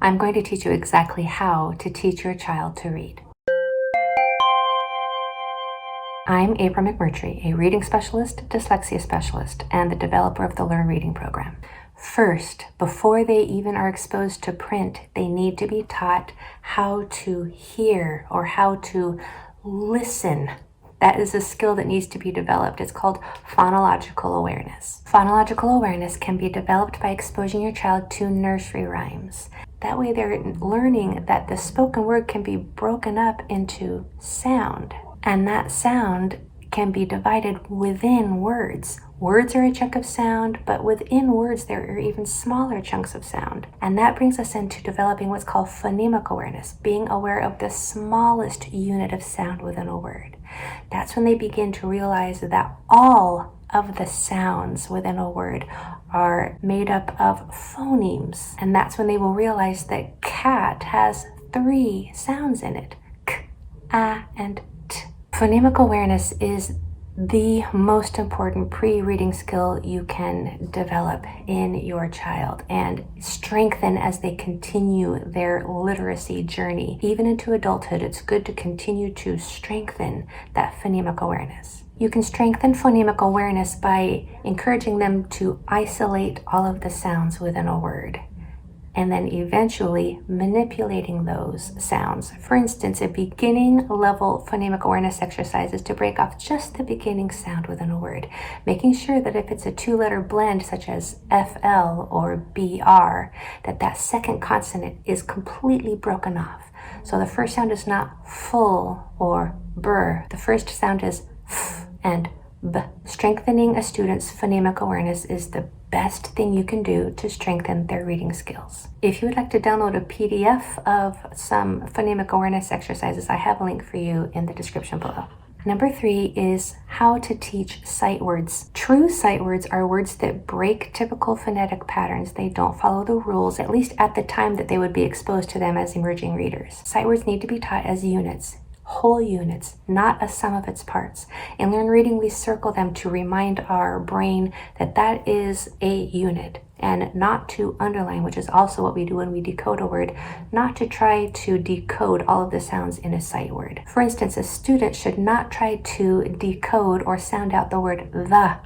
I'm going to teach you exactly how to teach your child to read. I'm April McMurtry, a reading specialist, dyslexia specialist, and the developer of the LRn&x program. First, before they even are exposed to print, they need to be taught how to hear or how to listen. That is a skill that needs to be developed. It's called phonological awareness. Phonological awareness can be developed by exposing your child to nursery rhymes. That way they're learning that the spoken word can be broken up into sound, and that sound can be divided within words. Words are a chunk of sound, but within words there are even smaller chunks of sound. And that brings us into developing what's called phonemic awareness, being aware of the smallest unit of sound within a word. That's when they begin to realize that all of the sounds within a word are made up of phonemes. And that's when they will realize that cat has 3 sounds in it: k, a, and t. Phonemic awareness is the most important pre-reading skill you can develop in your child and strengthen as they continue their literacy journey. Even into adulthood, it's good to continue to strengthen that phonemic awareness. You can strengthen phonemic awareness by encouraging them to isolate all of the sounds within a word, and then eventually manipulating those sounds. For instance, a beginning level phonemic awareness exercise is to break off just the beginning sound within a word, making sure that if it's a 2-letter blend such as FL or BR, that second consonant is completely broken off. So the first sound is not full or brr. The first sound is f and b. Strengthening a student's phonemic awareness is the best thing you can do to strengthen their reading skills. If you would like to download a PDF of some phonemic awareness exercises, I have a link for you in the description below. Number 3 is how to teach sight words. True sight words are words that break typical phonetic patterns. They don't follow the rules, at least at the time that they would be exposed to them as emerging readers. Sight words need to be taught as units. Whole units, not a sum of its parts. In LRn&x, we circle them to remind our brain that that is a unit, and not to underline, which is also what we do when we decode a word, not to try to decode all of the sounds in a sight word. For instance, a student should not try to decode or sound out the word the,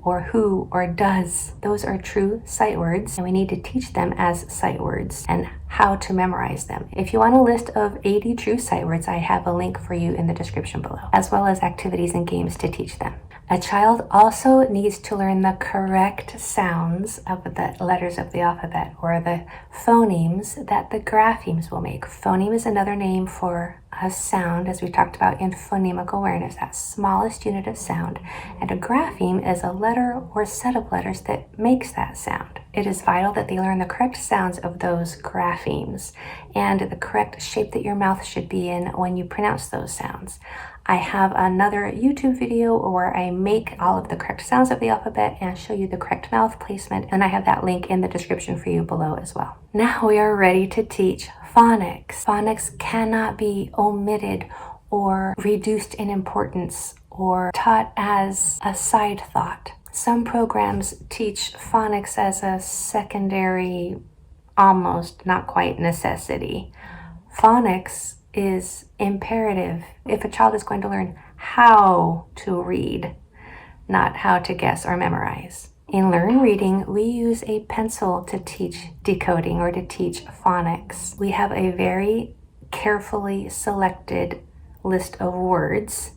or who, or does. Those are true sight words, and we need to teach them as sight words and how to memorize them. If you want a list of 80 true sight words, I have a link for you in the description below, as well as activities and games to teach them. A child also needs to learn the correct sounds of the letters of the alphabet, or the phonemes that the graphemes will make. Phoneme is another name for a sound, as we talked about in phonemic awareness, that smallest unit of sound. And a grapheme is a letter or set of letters that makes that sound. It is vital that they learn the correct sounds of those graphemes and the correct shape that your mouth should be in when you pronounce those sounds. I have another YouTube video where I make all of the correct sounds of the alphabet and show you the correct mouth placement, and I have that link in the description for you below as well. Now we are ready to teach phonics. Phonics cannot be omitted or reduced in importance or taught as a side thought. Some programs teach phonics as a secondary, almost not quite necessity. Phonics is imperative if a child is going to learn how to read, not how to guess or memorize. In LRn&x, we use a pencil to teach decoding or to teach phonics. We have a very carefully selected list of words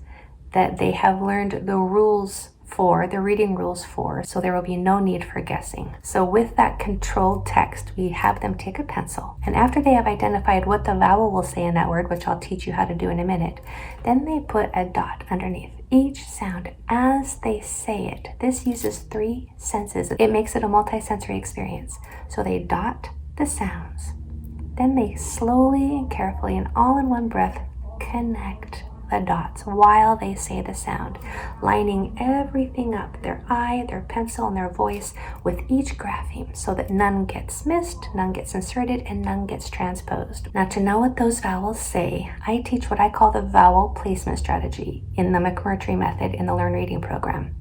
that they have learned the rules for, the reading rules for, so there will be no need for guessing. So with that controlled text, we have them take a pencil, and after they have identified what the vowel will say in that word, which I'll teach you how to do in a minute, then they put a dot underneath each sound as they say it. This uses 3 senses. It makes it a multi-sensory experience. So they dot the sounds, then they slowly and carefully and all in one breath connect the dots while they say the sound, lining everything up, their eye, their pencil, and their voice with each grapheme so that none gets missed, none gets inserted, and none gets transposed. Now, to know what those vowels say, I teach what I call the vowel placement strategy in the McMurtry method in the LRn&x program.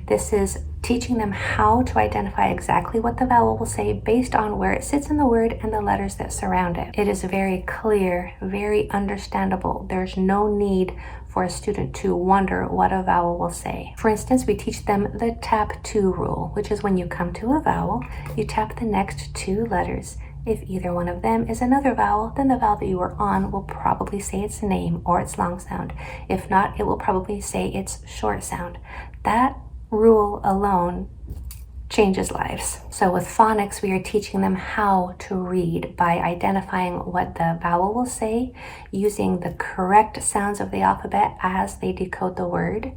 This is teaching them how to identify exactly what the vowel will say based on where it sits in the word and the letters that surround it. It is very clear, very understandable. There's no need for a student to wonder what a vowel will say. For instance, we teach them the tap to rule, which is when you come to a vowel, you tap the next two letters. If either one of them is another vowel, then the vowel that you are on will probably say its name or its long sound. If not, it will probably say its short sound. That rule alone changes lives. So with phonics, we are teaching them how to read by identifying what the vowel will say, using the correct sounds of the alphabet as they decode the word,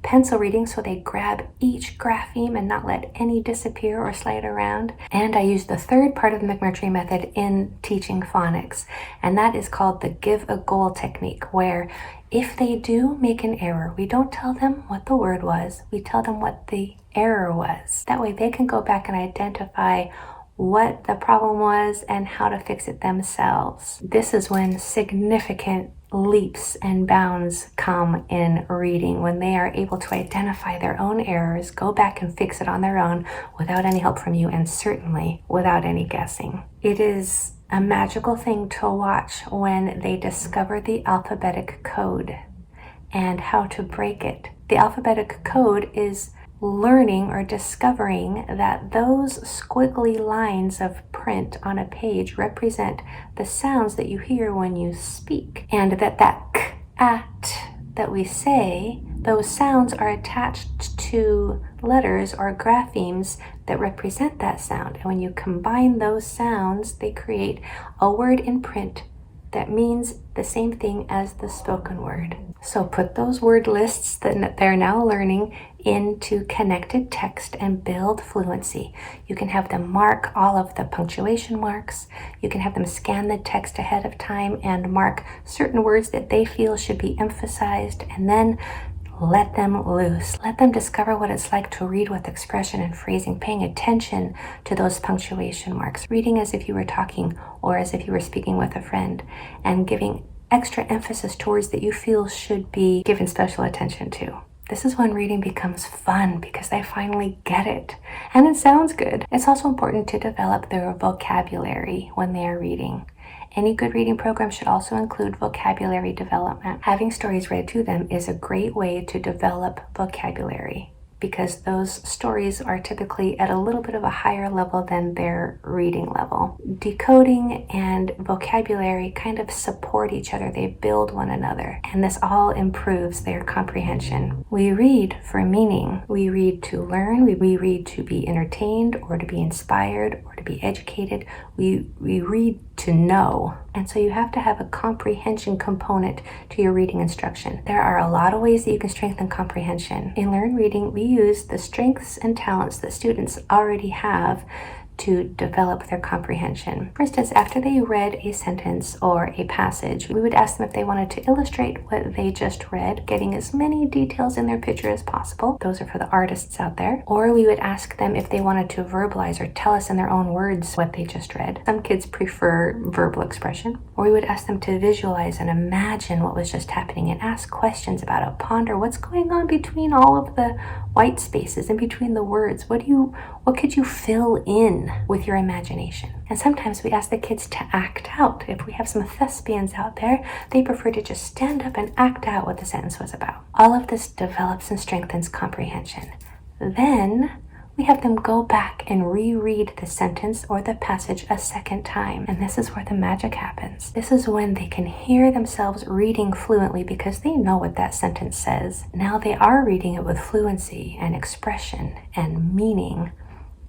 pencil reading so they grab each grapheme and not let any disappear or slide around. And I use the third part of the McMurtry method in teaching phonics, and that is called the give a goal technique, where if they do make an error, we don't tell them what the word was, we tell them what the error was. That way they can go back and identify what the problem was and how to fix it themselves. This is when significant leaps and bounds come in reading, when they are able to identify their own errors, go back and fix it on their own without any help from you, and certainly without any guessing. It is a magical thing to watch when they discover the alphabetic code and how to break it. The alphabetic code is learning or discovering that those squiggly lines of print on a page represent the sounds that you hear when you speak, and that k, at that we say, those sounds are attached to letters or graphemes that represent that sound. And when you combine those sounds, they create a word in print that means the same thing as the spoken word. So put those word lists that they're now learning into connected text and build fluency. You can have them mark all of the punctuation marks. You can have them scan the text ahead of time and mark certain words that they feel should be emphasized, and then let them loose. Let them discover what it's like to read with expression and phrasing, paying attention to those punctuation marks, reading as if you were talking or as if you were speaking with a friend, and giving extra emphasis to words that you feel should be given special attention to. This is when reading becomes fun because they finally get it and it sounds good. It's also important to develop their vocabulary when they are reading. Any good reading program should also include vocabulary development. Having stories read to them is a great way to develop vocabulary, because those stories are typically at a little bit of a higher level than their reading level. Decoding and vocabulary kind of support each other. They build one another, and this all improves their comprehension. We read for meaning. We read to learn. We read to be entertained or to be inspired or to be educated. We read to know. And so you have to have a comprehension component to your reading instruction. There are a lot of ways that you can strengthen comprehension. In Learn Reading, we use the strengths and talents that students already have to develop their comprehension. For instance, after they read a sentence or a passage, we would ask them if they wanted to illustrate what they just read, getting as many details in their picture as possible. Those are for the artists out there. Or we would ask them if they wanted to verbalize or tell us in their own words what they just read. Some kids prefer verbal expression. Or we would ask them to visualize and imagine what was just happening and ask questions about it. Ponder what's going on between all of the white spaces, in between the words. What could you fill in with your imagination? And sometimes we ask the kids to act out. If we have some thespians out there, they prefer to just stand up and act out what the sentence was about. All of this develops and strengthens comprehension. Then we have them go back and reread the sentence or the passage a second time. And this is where the magic happens. This is when they can hear themselves reading fluently because they know what that sentence says. Now they are reading it with fluency and expression and meaning,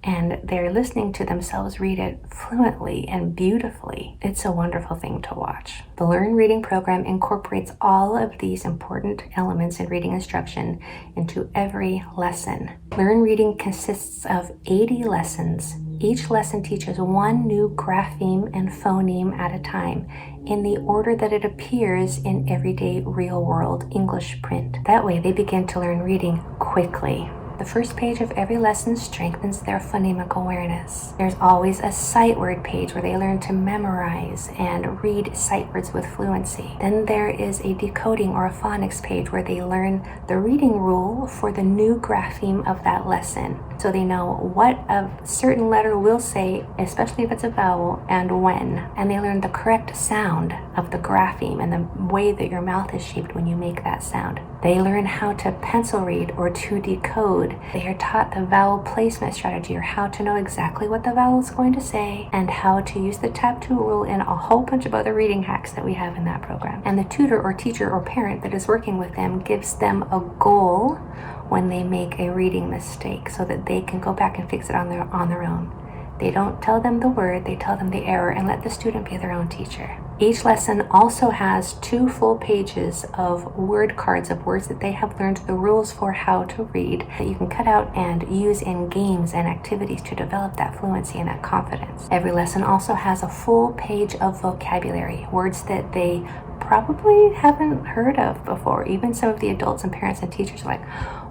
and they're listening to themselves read it fluently and beautifully. It's a wonderful thing to watch. The Learn Reading program incorporates all of these important elements in reading instruction into every lesson. Learn Reading consists of 80 lessons. Each lesson teaches one new grapheme and phoneme at a time, in the order that it appears in everyday real-world English print. That way they begin to learn reading quickly. The first page of every lesson strengthens their phonemic awareness. There's always a sight word page where they learn to memorize and read sight words with fluency. Then there is a decoding or a phonics page where they learn the reading rule for the new grapheme of that lesson. So they know what a certain letter will say, especially if it's a vowel, and when. And they learn the correct sound of the grapheme and the way that your mouth is shaped when you make that sound. They learn how to pencil read or to decode. They are taught the vowel placement strategy, or how to know exactly what the vowel is going to say, and how to use the tap 2 rule and a whole bunch of other reading hacks that we have in that program. And the tutor or teacher or parent that is working with them gives them a goal when they make a reading mistake so that they can go back and fix it on their own. They don't tell them the word, they tell them the error and let the student be their own teacher. Each lesson also has 2 full pages of word cards of words that they have learned the rules for how to read that you can cut out and use in games and activities to develop that fluency and that confidence. Every lesson also has a full page of vocabulary, words that they probably haven't heard of before. Even some of the adults and parents and teachers are like,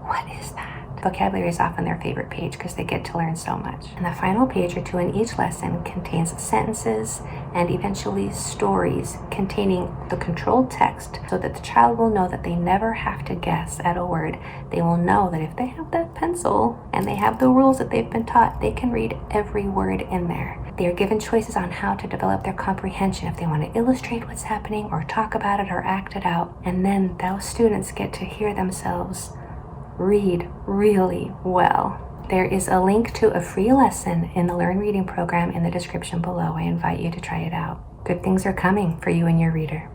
what is that? Vocabulary is often their favorite page because they get to learn so much. And the final page or 2 in each lesson contains sentences and eventually stories containing the controlled text so that the child will know that they never have to guess at a word. They will know that if they have that pencil and they have the rules that they've been taught, they can read every word in there. They are given choices on how to develop their comprehension, if they want to illustrate what's happening or talk about it or act it out. And then those students get to hear themselves read really well. There is a link to a free lesson in the Learn Reading program in the description below. I invite you to try it out. Good things are coming for you and your reader.